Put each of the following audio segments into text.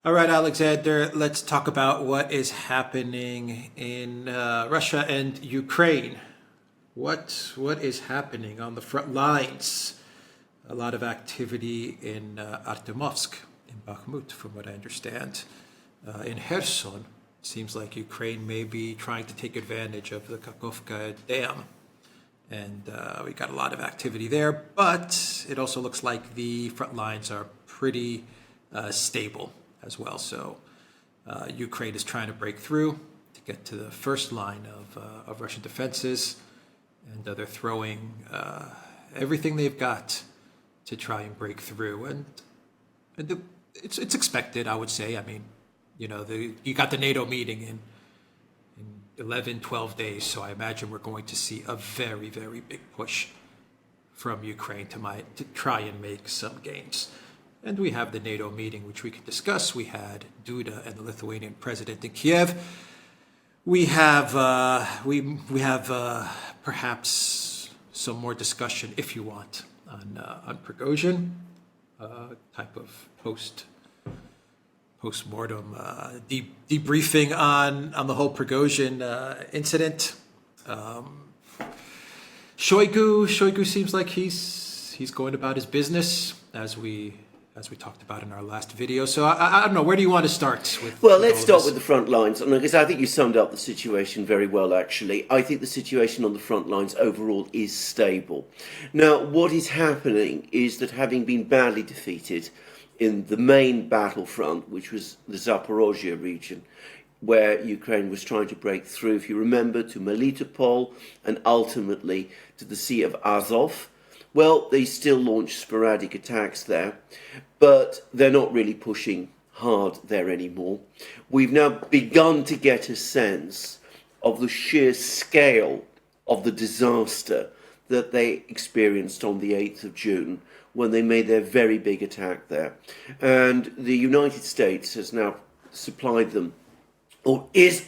All right, Alexander, let's talk about what is happening in Russia and Ukraine. What is happening on the front lines? A lot of activity in Artemovsk, in Bakhmut, from what I understand. In Kherson, it seems like Ukraine may be trying to take advantage of the Kakhovka Dam. And we got a lot of activity there, but it also looks like the front lines are pretty stable as well. So Ukraine is trying to break through to get to the first line of Russian defenses, and they're throwing everything they've got to try and break through. It's expected, I would say. I mean, you got the NATO meeting in 11, 12 days, so I imagine we're going to see a very, very big push from Ukraine to try and make some gains. And we have the NATO meeting, which we could discuss. We had Duda and the Lithuanian president in Kiev. We have perhaps some more discussion, if you want, on Prigozhin, type of post-mortem debriefing on the whole Prigozhin incident. Shoigu seems like he's going about his business as we talked about in our last video. So I don't know, where do you want to start with? Well, let's start with the front lines, because I think you summed up the situation very well, actually. I think the situation on the front lines overall is stable. Now, what is happening is that, having been badly defeated in the main battlefront, which was the Zaporizhia region, where Ukraine was trying to break through, if you remember, to Melitopol and ultimately to the Sea of Azov, well, they still launch sporadic attacks there, but they're not really pushing hard there anymore. We've now begun to get a sense of the sheer scale of the disaster that they experienced on the 8th of June when they made their very big attack there. And the United States has now supplied them, or is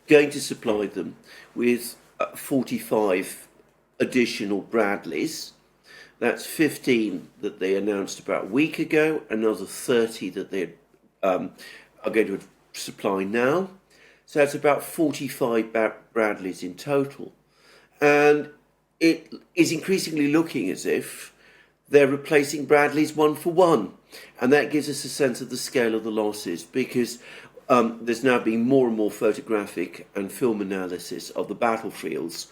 going to supply them, with 45 additional Bradleys. That's 15 that they announced about a week ago, another 30 that they are going to supply now. So that's about 45 Bradleys in total. And it is increasingly looking as if they're replacing Bradleys one for one. And that gives us a sense of the scale of the losses, because there's now been more and more photographic and film analysis of the battlefields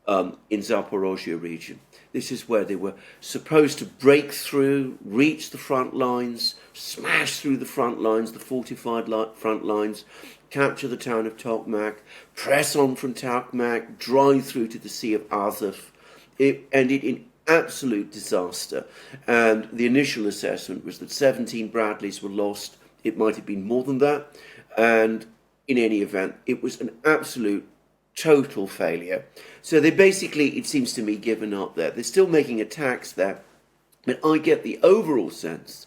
in Zaporizhia region. This is where they were supposed to break through, reach the front lines, smash through the front lines, the fortified front lines, capture the town of Tokmak, press on from Tokmak, drive through to the Sea of Azov. It ended in absolute disaster. And the initial assessment was that 17 Bradleys were lost. It might have been more than that. And in any event, it was an absolute total failure. So they basically, it seems to me, given up there. They're still making attacks there, but I get the overall sense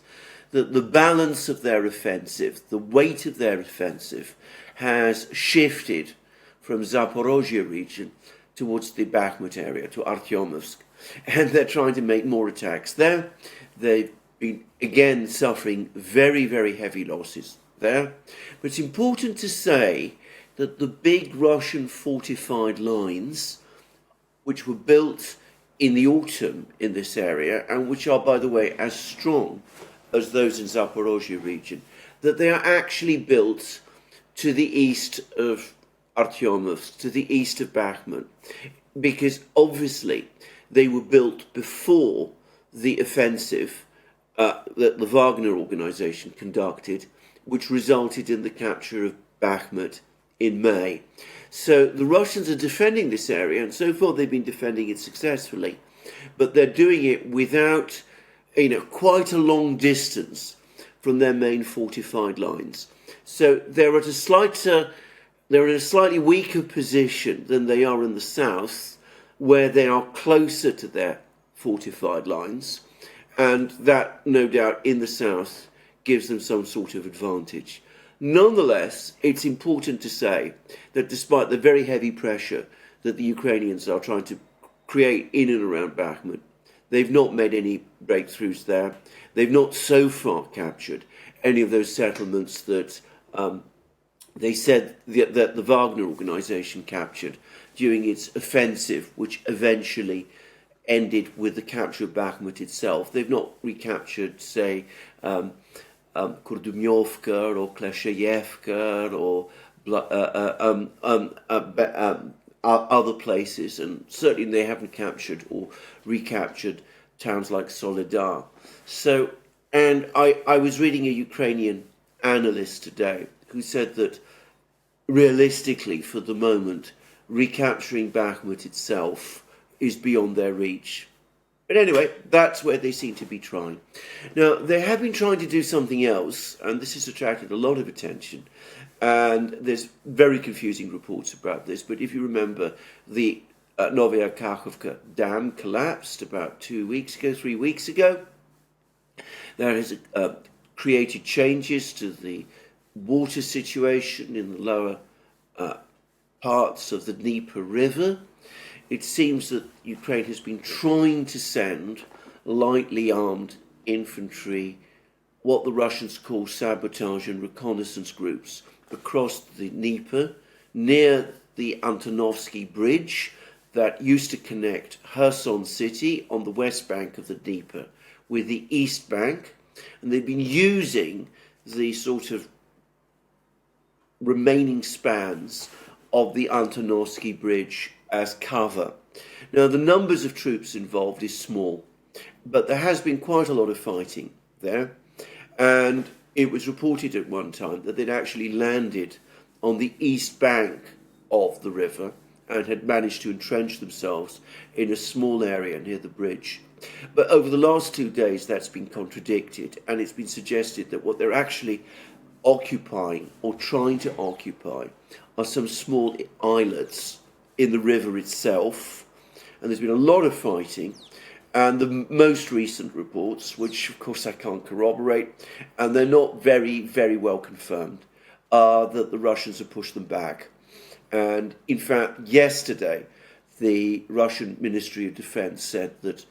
that the balance of their offensive, the weight of their offensive, has shifted from Zaporizhia region towards the Bakhmut area, to Artyomovsk, and they're trying to make more attacks there. They've been, again, suffering very, very heavy losses there. But it's important to say that the big Russian fortified lines, which were built in the autumn in this area, and which are, by the way, as strong as those in Zaporizhia region, that they are actually built to the east of Artyomovsk, to the east of Bakhmut, because obviously they were built before the offensive that the Wagner organization conducted, which resulted in the capture of Bakhmut in May. So the Russians are defending this area, and so far they've been defending it successfully, but they're doing it without, quite a long distance from their main fortified lines. So they're at a slightly weaker position than they are in the south, where they are closer to their fortified lines, and that, no doubt, in the south gives them some sort of advantage. Nonetheless, it's important to say that despite the very heavy pressure that the Ukrainians are trying to create in and around Bakhmut, they've not made any breakthroughs there. They've not so far captured any of those settlements that they said that the Wagner organization captured during its offensive, which eventually ended with the capture of Bakhmut itself. They've not recaptured, say, Kurdyumyovka or Klesheyevka or other places, and certainly they haven't captured or recaptured towns like Soledar. So, and I was reading a Ukrainian analyst today who said that realistically, for the moment, recapturing Bakhmut itself is beyond their reach. But anyway, that's where they seem to be trying. Now, they have been trying to do something else, and this has attracted a lot of attention. And there's very confusing reports about this. But if you remember, the Novaya Kakhovka dam collapsed about 3 weeks ago. That has created changes to the water situation in the lower parts of the Dnieper River. It seems that Ukraine has been trying to send lightly armed infantry, what the Russians call sabotage and reconnaissance groups, across the Dnieper, near the Antonovsky Bridge that used to connect Kherson city on the west bank of the Dnieper with the east bank. And they've been using the sort of remaining spans of the Antonovsky Bridge as cover. Now, the numbers of troops involved is small, but there has been quite a lot of fighting there. And it was reported at one time that they'd actually landed on the east bank of the river and had managed to entrench themselves in a small area near the bridge. But over the last 2 days, that's been contradicted, and it's been suggested that what they're actually occupying or trying to occupy are some small islets in the river itself. And there's been a lot of fighting. And the most recent reports, which of course I can't corroborate, and they're not very, very well confirmed, are that the Russians have pushed them back. And in fact, yesterday, the Russian Ministry of Defense said that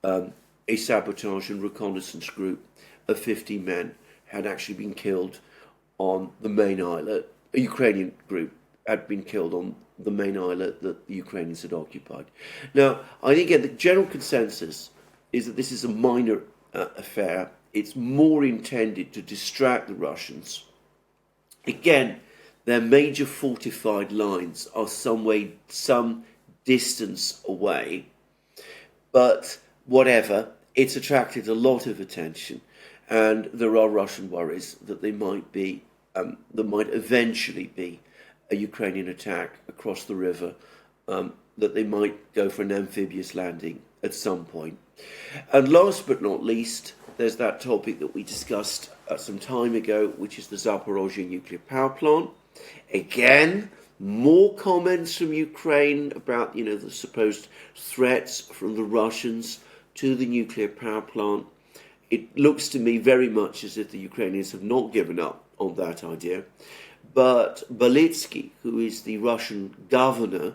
a sabotage and reconnaissance group of 50 men had actually been killed on the main islet. A Ukrainian group had been killed on the main islet that the Ukrainians had occupied. Now, I think again, the general consensus is that this is a minor affair. It's more intended to distract the Russians. Again, their major fortified lines are some distance away, but whatever, it's attracted a lot of attention, and there are Russian worries that there might eventually be a Ukrainian attack across the river, that they might go for an amphibious landing at some point. And last but not least, there's that topic that we discussed some time ago, which is the Zaporizhia nuclear power plant. Again, more comments from Ukraine about, the supposed threats from the Russians to the nuclear power plant. It looks to me very much as if the Ukrainians have not given up on that idea. But Belitsky, who is the Russian governor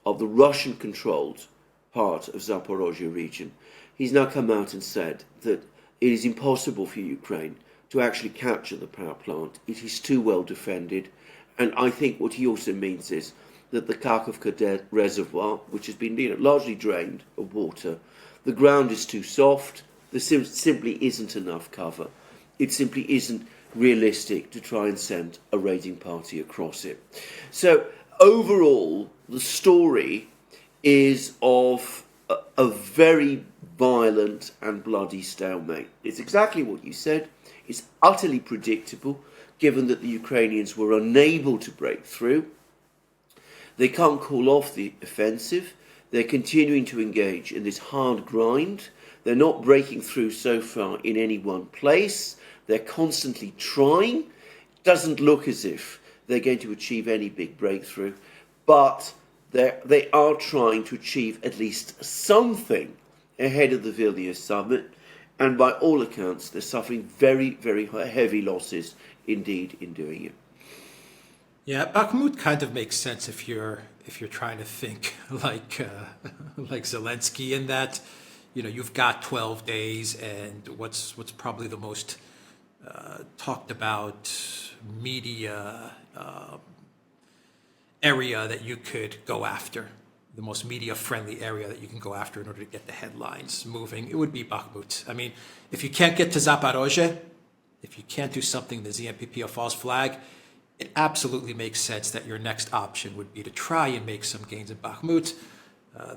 of the Russian-controlled part of Zaporizhia region, he's now come out and said that it is impossible for Ukraine to actually capture the power plant. It is too well defended. And I think what he also means is that the Kakhovka reservoir, which has been largely drained of water, the ground is too soft. There simply isn't enough cover. It simply isn't realistic to try and send a raiding party across it. So overall, the story is of a very violent and bloody stalemate. It's exactly what you said. It's utterly predictable, given that the Ukrainians were unable to break through. They can't call off the offensive. They're continuing to engage in this hard grind. They're not breaking through so far in any one place. They're constantly trying. It doesn't look as if they're going to achieve any big breakthrough, but they are trying to achieve at least something ahead of the Vilnius summit, and by all accounts, they're suffering very, very heavy losses indeed in doing it. Yeah, Bakhmut kind of makes sense if you're trying to think like Zelensky, in that you've got 12 days, and what's probably the most talked about media area that you could go after, the most media-friendly area that you can go after in order to get the headlines moving, it would be Bakhmut. I mean, if you can't get to Zaporizhia, if you can't do something, the ZMPP, a false flag, it absolutely makes sense that your next option would be to try and make some gains in Bakhmut.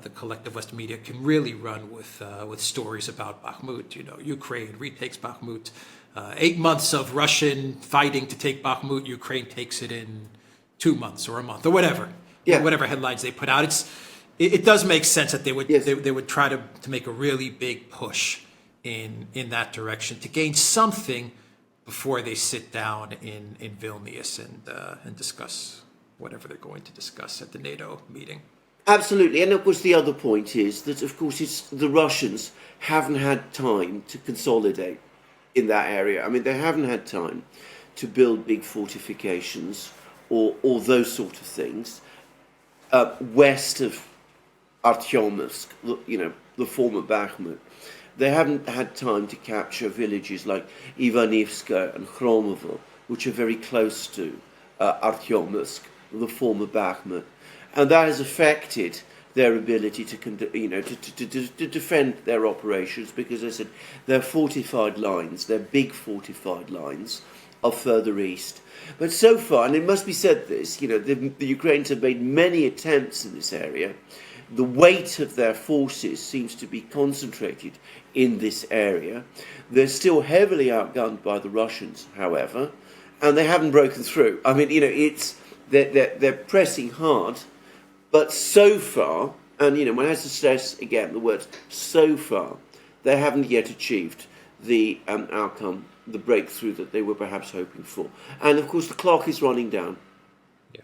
The collective West media can really run with stories about Bakhmut. You know, Ukraine retakes Bakhmut. 8 months of Russian fighting to take Bakhmut, Ukraine takes it in 2 months or a month or whatever. Yeah. Whatever headlines they put out. It does make sense that they would they would try to make a really big push in that direction to gain something before they sit down in Vilnius and discuss whatever they're going to discuss at the NATO meeting. Absolutely, and of course the other point is that of course the Russians haven't had time to consolidate in that area. I mean, they haven't had time to build big fortifications or those sort of things west of Artyomivsk, you know, the former Bakhmut. They haven't had time to capture villages like Ivanivska and Khromovo, which are very close to Artyomivsk, the former Bakhmut. And that has affected their ability to defend their operations, because, as I said, their fortified lines, their big fortified lines, are further east. But so far, and it must be said this, you know, the Ukrainians have made many attempts in this area. The weight of their forces seems to be concentrated in this area. They're still heavily outgunned by the Russians, however, and they haven't broken through. I mean, you know, they're pressing hard. But so far, and you know, one has to stress again the words so far, they haven't yet achieved the outcome, the breakthrough that they were perhaps hoping for. And of course, the clock is running down. Yeah.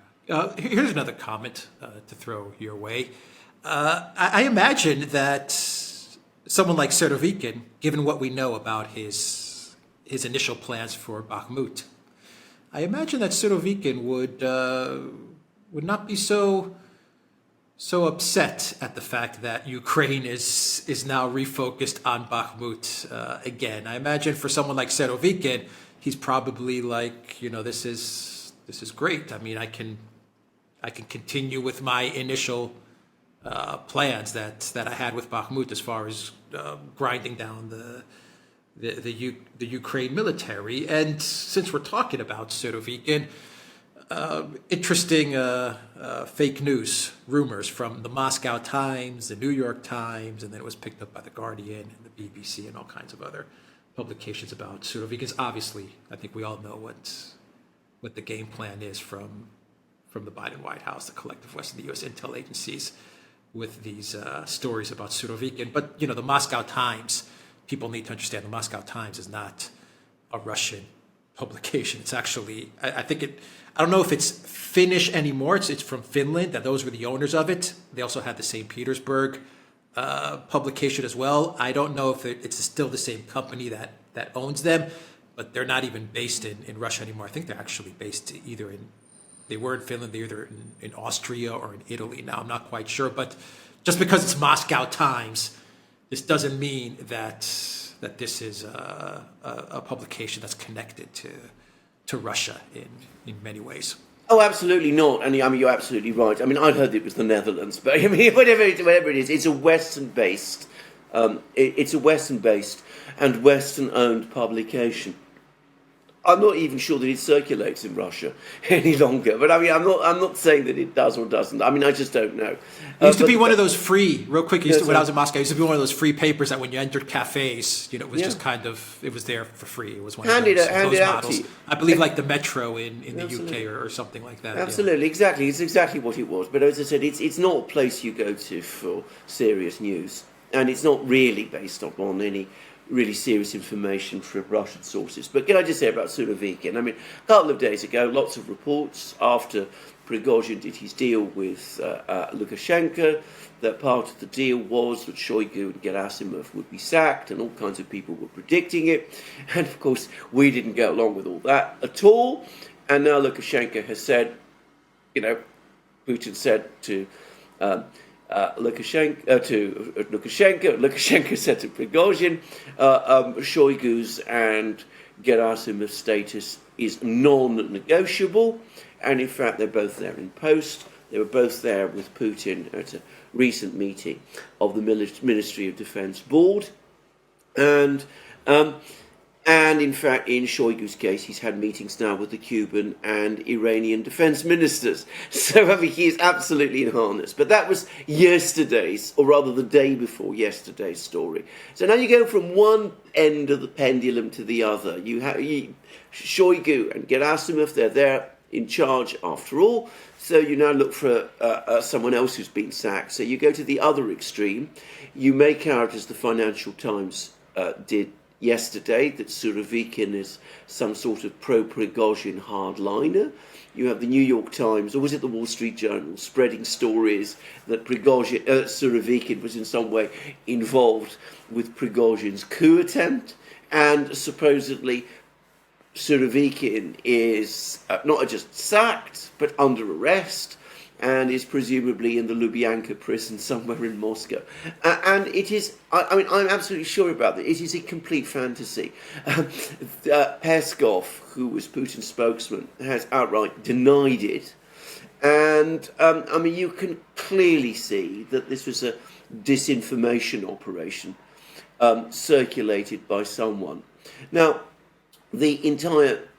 Here's another comment to throw your way. I imagine that someone like Surovikin, given what we know about his initial plans for Bakhmut, I imagine that Surovikin would not be so upset at the fact that Ukraine is now refocused on Bakhmut again. I imagine for someone like Surovikin, he's probably like, you know, this is great. I mean, I can continue with my initial plans that I had with Bakhmut as far as grinding down the Ukraine military. And since we're talking about Surovikin, interesting fake news rumors from the Moscow Times, the New York Times, and then it was picked up by the Guardian and the BBC and all kinds of other publications about Surovikin. Obviously, I think we all know what the game plan is from the Biden White House, the collective West, and the U.S. intel agencies with these stories about Surovikin. But you know, the Moscow Times, people need to understand the Moscow Times is not a Russian publication. It's actually, I don't know if it's Finnish anymore. It's from Finland. That those were the owners of it. They also had the St. Petersburg publication as well. I don't know if it's still the same company that owns them, but they're not even based in Russia anymore. I think they're actually based they were in Finland, they're either in Austria or in Italy now. I'm not quite sure, but just because it's Moscow Times, this doesn't mean that this is a publication that's connected to Russia in many ways. Oh, absolutely not. And I mean, you're absolutely right. I mean, I'd heard it was the Netherlands, but I mean, whatever it is, it's a Western-based, and Western-owned publication. I'm not even sure that it circulates in Russia any longer. But I mean, I'm not saying that it does or doesn't. I mean, I just don't know. It used to be one of those free, real quick, when I was in Moscow, it used to be one of those free papers that when you entered cafes, you know, it was just kind of, it was there for free. It was one of those models. I believe like the Metro in the UK or something like that. Absolutely, yeah. Exactly. It's exactly what it was. But as I said, it's not a place you go to for serious news. And it's not really based on any really serious information from Russian sources. But can I just say about Surovikin? I mean, a couple of days ago, lots of reports after Prigozhin did his deal with Lukashenko, that part of the deal was that Shoigu and Gerasimov would be sacked, and all kinds of people were predicting it. And of course, we didn't go along with all that at all. And now Lukashenko has said, you know, Putin said to Lukashenko said to Prigozhin, Shoigu's and Gerasimov's status is non-negotiable, and in fact they're both there in post. They were both there with Putin at a recent meeting of the Ministry of Defense Board, and in fact, in Shoigu's case, he's had meetings now with the Cuban and Iranian defense ministers. So, I mean, he is absolutely in harness. But that was yesterday's, or rather the day before yesterday's story. So now you go from one end of the pendulum to the other. You have Shoigu and Gerasimov, they're there in charge after all. So you now look for someone else who's been sacked. So you go to the other extreme. You make out, as the Financial Times did yesterday, that Surovikin is some sort of pro-Prigozhin hardliner. You have the New York Times, or was it the Wall Street Journal, spreading stories that Surovikin was in some way involved with Prigozhin's coup attempt, and supposedly Surovikin is not just sacked, but under arrest, and is presumably in the Lubyanka prison somewhere in Moscow. And it is, I mean, I'm absolutely sure about that. It is a complete fantasy. Peskov, who was Putin's spokesman, has outright denied it. And, I mean, you can clearly see that this was a disinformation operation circulated by someone. Now, the entire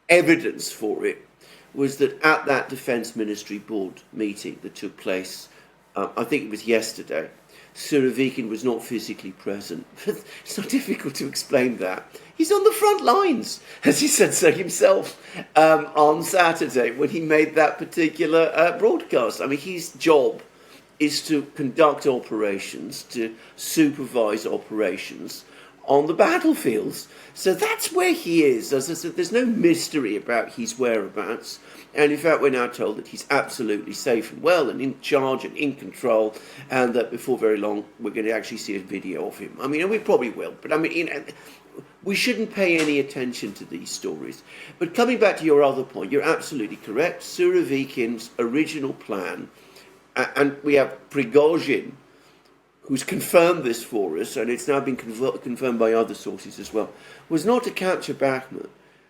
evidence for it was that at that Defence Ministry Board meeting that took place, I think it was yesterday, Surovikin was not physically present. It's not difficult to explain that. He's on the front lines, as he said so himself on Saturday when he made that particular broadcast. I mean, his job is to conduct operations, to supervise operations on the battlefields. So that's where he is. As I said, there's no mystery about his whereabouts. And in fact, we're now told that he's absolutely safe and well and in charge and in control, and that before very long, we're going to actually see a video of him. I mean, and we probably will, but I mean, you know, we shouldn't pay any attention to these stories. But coming back to your other point, you're absolutely correct. Surovikin's original plan, and we have Prigozhin, who's confirmed this for us, and it's now been confirmed by other sources as well, was not to capture Bakhmut,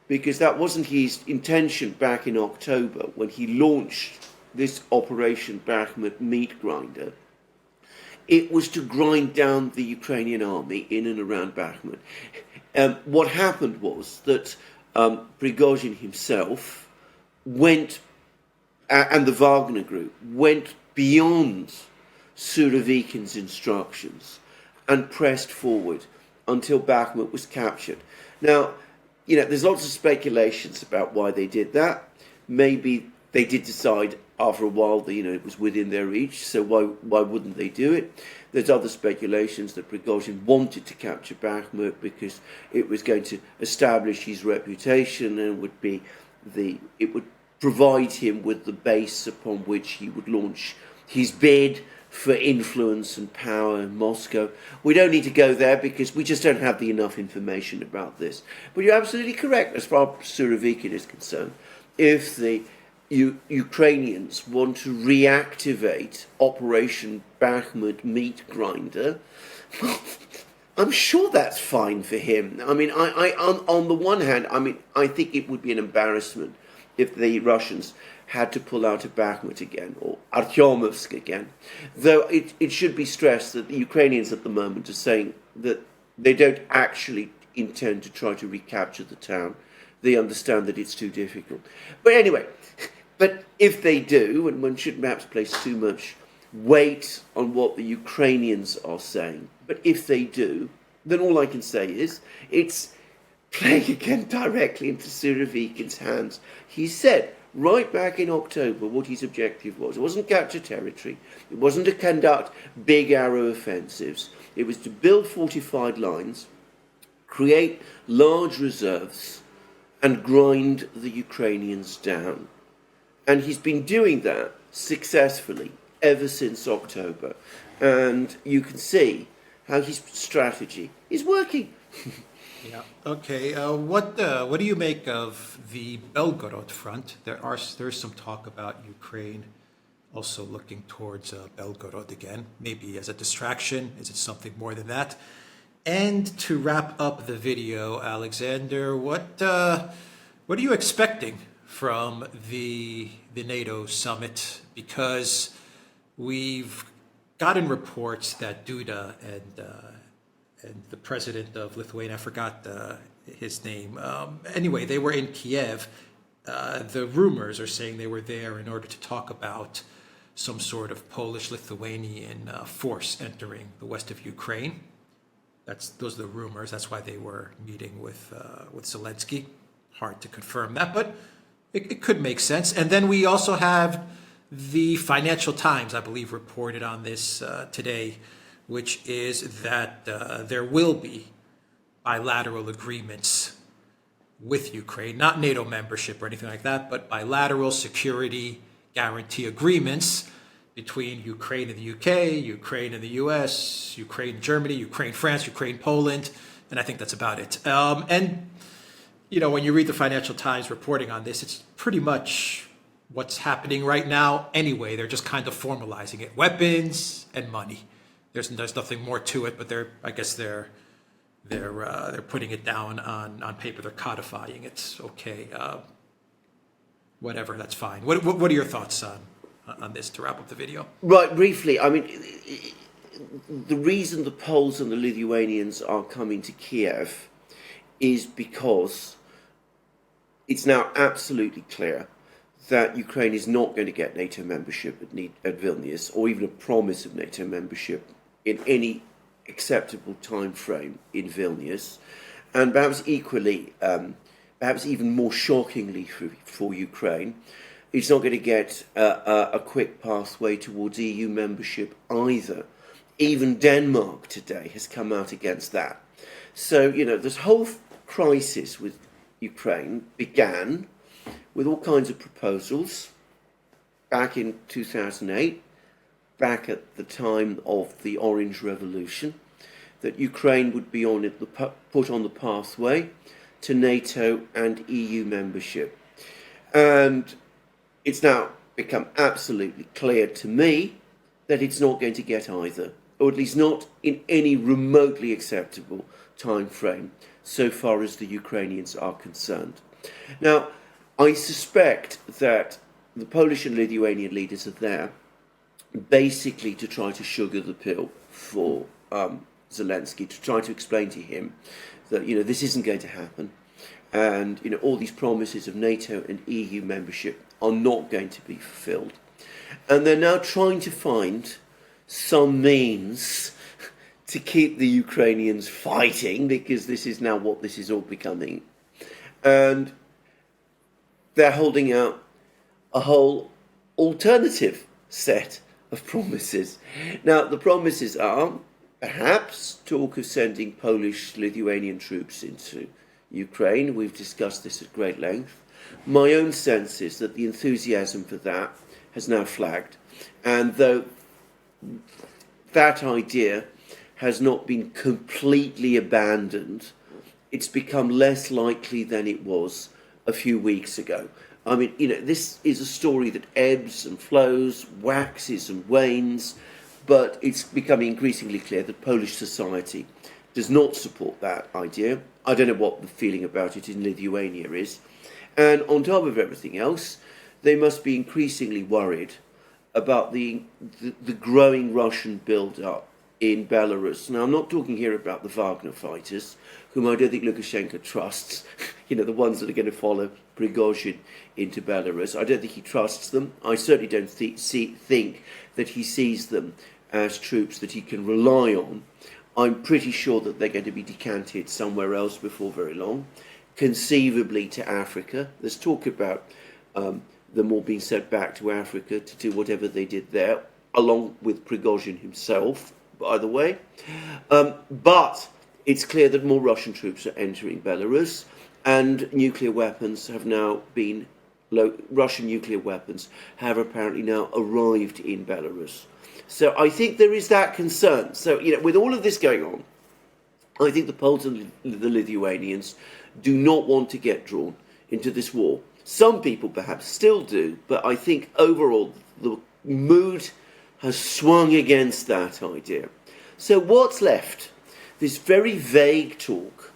because that wasn't his intention back in October when he launched this Operation Bakhmut Meat Grinder. It was to grind down the Ukrainian army in and around Bakhmut. What happened was that Prigozhin himself went, and the Wagner group, went beyond Surovikin's instructions and pressed forward until Bakhmut was captured. Now, you know, there's lots of speculations about why they did that. Maybe they did decide after a while that, you know, it was within their reach, so why wouldn't they do it? There's other speculations that Prigozhin wanted to capture Bakhmut because it was going to establish his reputation and it would provide him with the base upon which he would launch his bid for influence and power in Moscow. We don't need to go there because we just don't have enough information about this. But you're absolutely correct as far as Surovikin is concerned. If the Ukrainians want to reactivate Operation Bakhmut Meat Grinder, well, I'm sure that's fine for him. I mean, on the one hand, I mean, I think it would be an embarrassment if the Russians had to pull out of Bakhmut again, or Artyomovsk again. Though it should be stressed that the Ukrainians at the moment are saying that they don't actually intend to try to recapture the town. They understand that it's too difficult. But anyway, but if they do, and one should perhaps place too much weight on what the Ukrainians are saying, but if they do, then all I can say is it's playing again directly into Surovikin's hands. He said right back in October what his objective was. It wasn't capture territory. It wasn't to conduct big arrow offensives. It was to build fortified lines, create large reserves, and grind the Ukrainians down. And he's been doing that successfully ever since October. And you can see how his strategy is working. Yeah. Okay. What do you make of the Belgorod front? There's some talk about Ukraine also looking towards Belgorod again, maybe as a distraction. Is it something more than that? And to wrap up the video, Alexander, what are you expecting from the NATO summit? Because we've gotten reports that Duda and the president of Lithuania, I forgot his name. Anyway, they were in Kiev. The rumors are saying they were there in order to talk about some sort of Polish-Lithuanian force entering the west of Ukraine. Those are the rumors. That's why they were meeting with Zelensky. Hard to confirm that, but it could make sense. And then we also have the Financial Times, I believe, reported on this today, which is that there will be bilateral agreements with Ukraine, not NATO membership or anything like that, but bilateral security guarantee agreements between Ukraine and the UK, Ukraine and the US, Ukraine and Germany, Ukraine, France, Ukraine, Poland, and I think that's about it. And, you know, when you read the Financial Times reporting on this, it's pretty much what's happening right now anyway. They're just kind of formalizing it. Weapons and money. There's nothing more to it, but I guess they're putting it down on paper. They're codifying it. Okay, whatever, that's fine. What are your thoughts on this to wrap up the video? Right, briefly, I mean, the reason the Poles and the Lithuanians are coming to Kiev is because it's now absolutely clear that Ukraine is not going to get NATO membership at Vilnius, or even a promise of NATO membership in any acceptable time frame in Vilnius, and perhaps equally, perhaps even more shockingly for Ukraine, it's not going to get a quick pathway towards EU membership either. Even Denmark today has come out against that. So, you know, this whole crisis with Ukraine began with all kinds of proposals back in 2008, back at the time of the Orange Revolution, that Ukraine would be put on the pathway to NATO and EU membership. And it's now become absolutely clear to me that it's not going to get either, or at least not in any remotely acceptable time frame, so far as the Ukrainians are concerned. Now, I suspect that the Polish and Lithuanian leaders are there basically to try to sugar the pill for Zelensky, to try to explain to him that, you know, this isn't going to happen, and, you know, all these promises of NATO and EU membership are not going to be fulfilled. And they're now trying to find some means to keep the Ukrainians fighting, because this is now what this is all becoming. And they're holding out a whole alternative set of promises. Now, the promises are perhaps talk of sending Polish-Lithuanian troops into Ukraine. We've discussed this at great length. My own sense is that the enthusiasm for that has now flagged. And though that idea has not been completely abandoned, it's become less likely than it was a few weeks ago. I mean, you know, this is a story that ebbs and flows, waxes and wanes, but it's becoming increasingly clear that Polish society does not support that idea. I don't know what the feeling about it in Lithuania is. And on top of everything else, they must be increasingly worried about the growing Russian build-up in Belarus. Now, I'm not talking here about the Wagner fighters, whom I don't think Lukashenko trusts, you know, the ones that are going to follow Prigozhin into Belarus. I don't think he trusts them. I certainly don't think that he sees them as troops that he can rely on. I'm pretty sure that they're going to be decanted somewhere else before very long, conceivably to Africa. There's talk about them all being sent back to Africa to do whatever they did there, along with Prigozhin himself, by the way. But it's clear that more Russian troops are entering Belarus, and nuclear weapons have now been, Russian nuclear weapons have apparently now arrived in Belarus. So I think there is that concern. So, you know, with all of this going on, I think the Poles and the Lithuanians do not want to get drawn into this war. Some people perhaps still do, but I think overall the mood has swung against that idea. So what's left? this very vague talk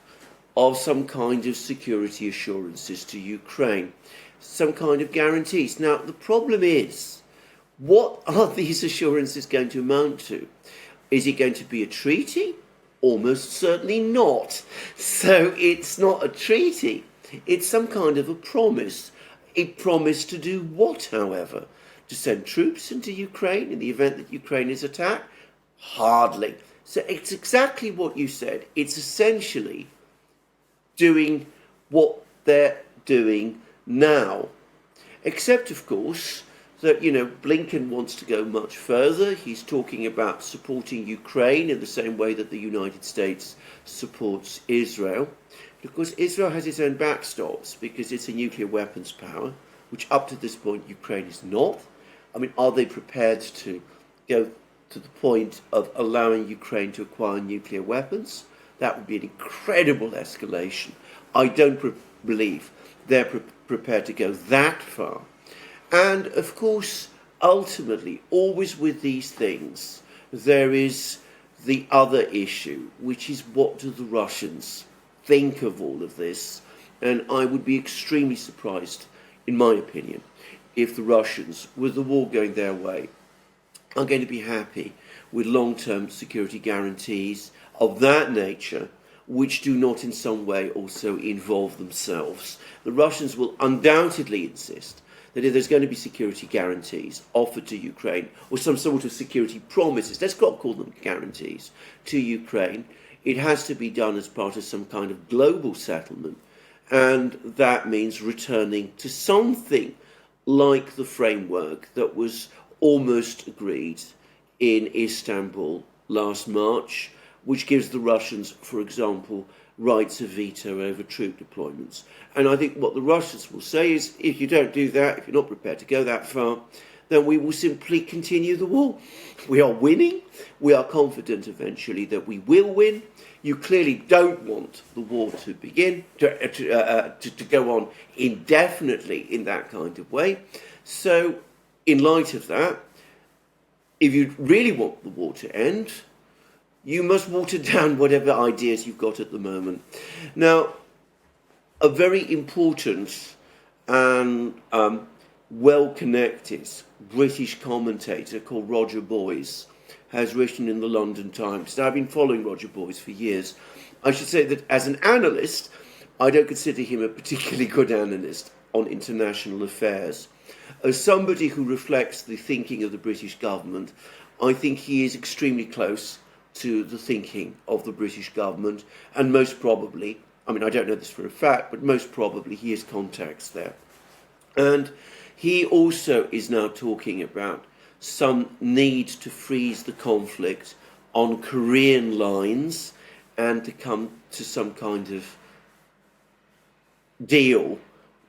of some kind of security assurances to Ukraine, some kind of guarantees. Now, the problem is, what are these assurances going to amount to? Is it going to be a treaty? Almost certainly not. So it's not a treaty. It's some kind of a promise. A promise to do what, however? To send troops into Ukraine in the event that Ukraine is attacked? Hardly. So it's exactly what you said. It's essentially doing what they're doing now. Except, of course, that, Blinken wants to go much further. He's talking about supporting Ukraine in the same way that the United States supports Israel. But of course, Israel has its own backstops because it's a nuclear weapons power, which up to this point Ukraine is not. I mean, are they prepared to go to the point of allowing Ukraine to acquire nuclear weapons? That would be an incredible escalation. I don't believe they're prepared to go that far. And of course, ultimately, always with these things, there is the other issue, which is what do the Russians think of all of this? And I would be extremely surprised, in my opinion, if the Russians, with the war going their way, are going to be happy with long-term security guarantees of that nature, which do not in some way also involve themselves. The Russians will undoubtedly insist that if there's going to be security guarantees offered to Ukraine, or some sort of security promises, let's not call them guarantees, to Ukraine, it has to be done as part of some kind of global settlement. And that means returning to something like the framework that was almost agreed in Istanbul last March, which gives the Russians, for example, rights of veto over troop deployments. And I think what the Russians will say is, if you don't do that, if you're not prepared to go that far, then we will simply continue the war. We are winning. We are confident eventually that we will win. You clearly don't want the war to begin, to go on indefinitely in that kind of way. So, in light of that, if you really want the war to end, you must water down whatever ideas you've got at the moment. Now, a very important and well-connected British commentator called Roger Boys has written in the London Times. Now, I've been following Roger Boys for years. I should say that as an analyst, I don't consider him a particularly good analyst on international affairs. As somebody who reflects the thinking of the British government, I think he is extremely close to the thinking of the British government, and most probably, I mean, I don't know this for a fact, but most probably he has contacts there. And he also is now talking about some need to freeze the conflict on Korean lines and to come to some kind of deal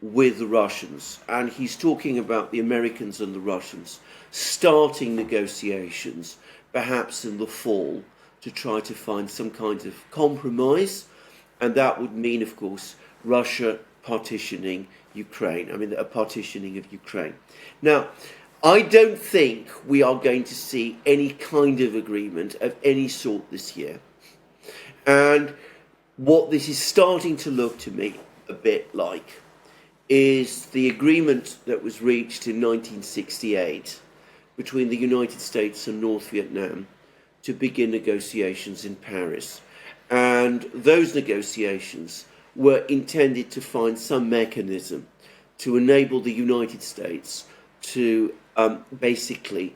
with the Russians. And he's talking about the Americans and the Russians starting negotiations, perhaps in the fall, to try to find some kind of compromise. And that would mean, of course, Russia partitioning Ukraine. I mean, a partitioning of Ukraine. Now, I don't think we are going to see any kind of agreement of any sort this year. And what this is starting to look to me a bit like is the agreement that was reached in 1968 between the United States and North Vietnam to begin negotiations in Paris. And those negotiations were intended to find some mechanism to enable the United States to basically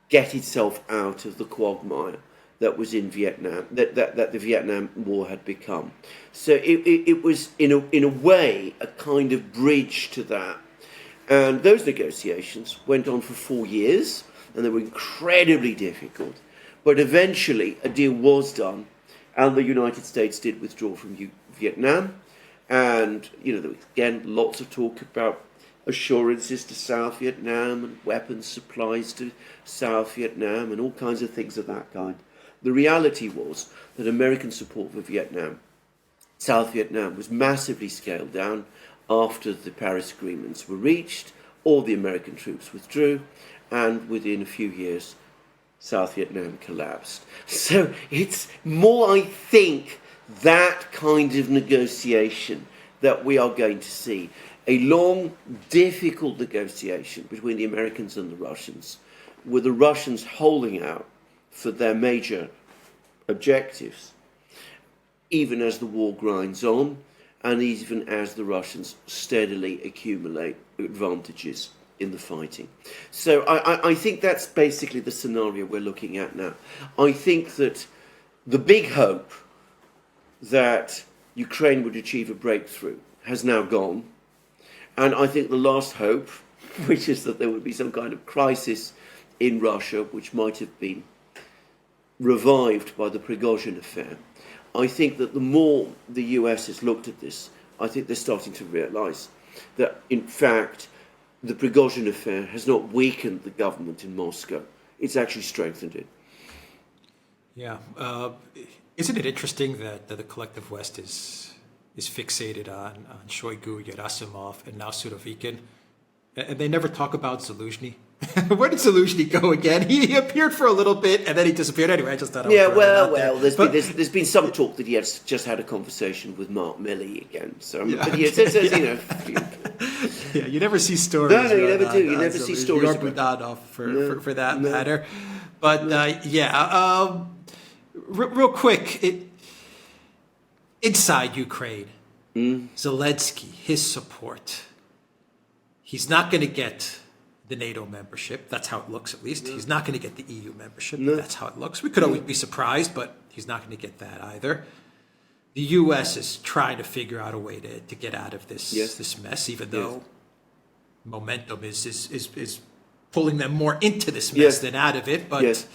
get itself out of the quagmire that was in Vietnam, that the Vietnam War had become. So it was, in a way, a kind of bridge to that. And those negotiations went on for 4 years, and they were incredibly difficult. But eventually, a deal was done, and the United States did withdraw from Vietnam. And, there was, again, lots of talk about assurances to South Vietnam and weapons supplies to South Vietnam and all kinds of things of that kind. The reality was that American support for Vietnam, South Vietnam, was massively scaled down after the Paris agreements were reached, all the American troops withdrew, and within a few years, South Vietnam collapsed. So it's more, I think, that kind of negotiation that we are going to see. A long, difficult negotiation between the Americans and the Russians, with the Russians holding out for their major objectives, even as the war grinds on, and even as the Russians steadily accumulate advantages in the fighting. So I think that's basically the scenario we're looking at now. I think that the big hope that Ukraine would achieve a breakthrough has now gone. And I think the last hope, which is that there would be some kind of crisis in Russia, which might have been revived by the Prigozhin affair. I think that the more the US has looked at this, I think they're starting to realize that, in fact, the Prigozhin affair has not weakened the government in Moscow. It's actually strengthened it. Yeah. Isn't it interesting that the collective West is fixated on Shoigu, Gerasimov, and now Surovikin, and they never talk about Zaluzhny? Where did Zaluzhny go again? He appeared for a little bit and then he disappeared. Anyway, I just thought I would there's been some talk that he has just had a conversation with Mark Milley again. So, yeah, but you know, yeah, you never see stories. No, you never do. You never see stories. Or Budanov for that matter. But real quick, inside Ukraine, Zelensky, his support, he's not going to get the NATO membership. That's how it looks, at least. No. He's not going to get the EU membership. No. That's how it looks. We could always be surprised, but he's not going to get that either. The US is trying to figure out a way to get out of this this mess, even though momentum is pulling them more into this mess than out of it. But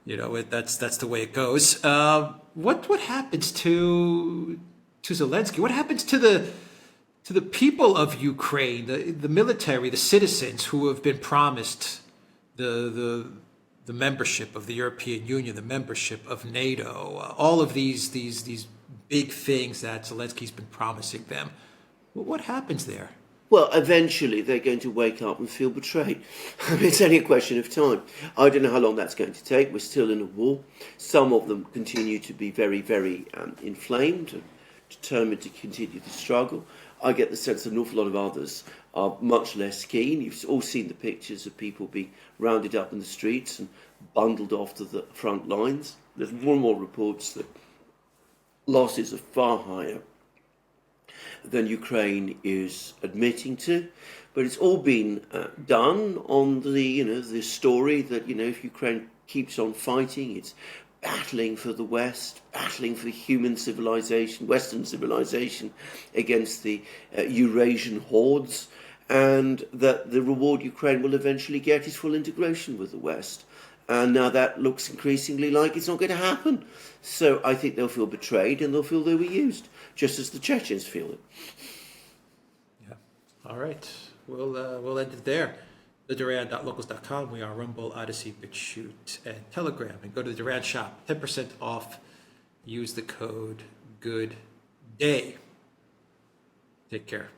you know, that's the way it goes. What happens to Zelensky? What happens to the people of Ukraine, the military, the citizens who have been promised the membership of the European Union, the membership of NATO, all of these big things that Zelensky's been promising them? What happens there? Well, eventually they're going to wake up and feel betrayed. I mean, it's only a question of time. I don't know how long that's going to take. We're still in a war. Some of them continue to be very, very inflamed and determined to continue the struggle. I get the sense that an awful lot of others are much less keen. You've all seen the pictures of people being rounded up in the streets and bundled off to the front lines. There's more and more reports that losses are far higher than Ukraine is admitting to. But it's all been done on the story that, if Ukraine keeps on fighting, it's battling for the West, battling for human civilization, Western civilization, against the Eurasian hordes, and that the reward Ukraine will eventually get is full integration with the West. And now that looks increasingly like it's not going to happen. So I think they'll feel betrayed and they'll feel they were used, just as the Chechens feel it. Yeah. All right. We'll end it there. TheDuran.locals.com. We are Rumble, ODYSEE, BitChute, and Telegram. And go to the Duran shop. 10% off. Use the code GOODDAY. Take care.